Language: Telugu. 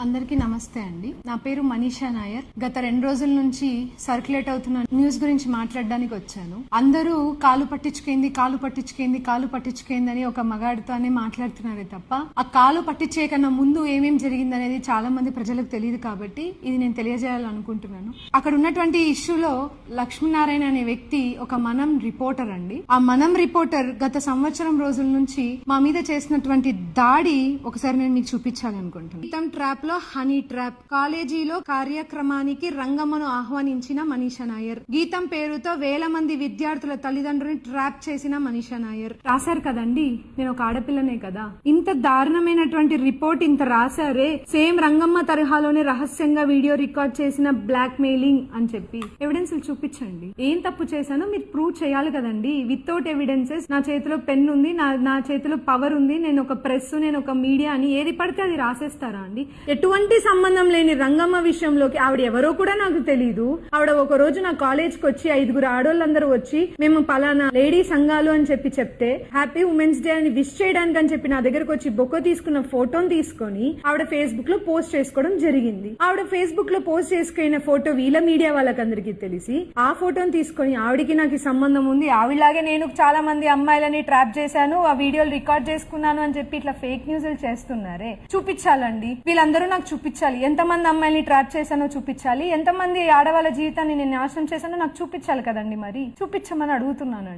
అందరికీ నమస్తే అండి. నా పేరు మనీషా నాయర్. గత 2 రోజుల నుంచి సర్క్యులేట్ అవుతున్న న్యూస్ గురించి మాట్లాడడానికి వచ్చాను. అందరూ కాలు పట్టించుకేంది అని ఒక మగాడితోనే మాట్లాడుతున్నారే తప్ప ఆ కాలు పట్టించే కన్నా ముందు ఏమేం జరిగింది అనేది చాలా మంది ప్రజలకు తెలియదు కాబట్టి ఇది నేను తెలియజేయాలనుకుంటున్నాను. అక్కడ ఉన్నటువంటి ఇష్యూలో లక్ష్మీనారాయణ అనే వ్యక్తి ఒక మనం రిపోర్టర్ అండి. ఆ మనం రిపోర్టర్ గత సంవత్సరం రోజుల నుంచి మా మీద చేసినటువంటి దాడి ఒకసారి నేను మీకు చూపించాలనుకుంటున్నాను. గీతం ట్రాప్ లో హనీ ట్రాప్, కాలేజీలో కార్యక్రమానికి రంగమ్మను ఆహ్వానించిన మనీషా నాయర్, గీతం పేరుతో వేల మంది విద్యార్థుల తల్లిదండ్రులను ట్రాప్ చేసిన మనీషా నాయర్. రాశారు కదండి, నేను ఒక ఆడపిల్లనే కదా. ఇంత దారుణమైనటువంటి రిపోర్ట్ ఇంత రాశారే, సేమ్ రంగమ్మ తరహాలోనే రహస్యంగా వీడియో రికార్డ్ చేసిన బ్లాక్ మెయిలింగ్ అని చెప్పి ఎవిడెన్స్ చూపించండి. ఏం తప్పు చేశానో మీరు ప్రూవ్ చేయాలి కదండి. వితౌట్ ఎవిడెన్సెస్ నా చేతిలో పెన్ ఉంది, నా చేతిలో పవర్ ఉంది, నేను ఒక ప్రెస్, నేను ఒక మీడియా అని ఏది పడితే అది రాసేస్తారా అండి? ఎటువంటి సంబంధం లేని రంగమ్మ విషయంలోకి ఆవిడ ఎవరో కూడా నాకు తెలీదు. ఆవిడ ఒక రోజు నా కాలేజ్ కి వచ్చి 5 ఆడోళ్ళందరూ వచ్చి మేము పలానా లేడీ సంఘాలు అని చెప్తే హ్యాపీ ఉమెన్స్ డే అని విష్ చేయడానికి అని చెప్పి నా దగ్గరకు వచ్చి బొక్క తీసుకున్న ఫోటోని తీసుకొని ఆవిడ ఫేస్బుక్ లో పోస్ట్ చేసుకోవడం జరిగింది. ఆవిడ ఫేస్బుక్ లో పోస్ట్ చేసుకున్న ఫోటో వీళ్ళ మీడియా వాళ్ళకందరికీ తెలిసి ఆ ఫోటోని తీసుకొని ఆవిడికి నాకు సంబంధం ఉంది, ఆవిడలాగే నేను చాలా మంది అమ్మాయిలని ట్రాప్ చేశాను, ఆ వీడియోలు రికార్డ్ చేసుకున్నాను అని చెప్పి ఇట్లా ఫేక్ న్యూస్ చేస్తున్నారే. చూపించాలండి, వీళ్ళందరూ నాకు చూపించాలి. ఎంతమంది అమ్మాయిని ట్రాప్ చేశానో చూపించాలి, ఎంతమంది ఆడవాళ్ళ జీవితాన్ని నేను నాశనం చేశానో నాకు చూపించాలి కదండి. మరి చూపించమని అడుగుతున్నాను.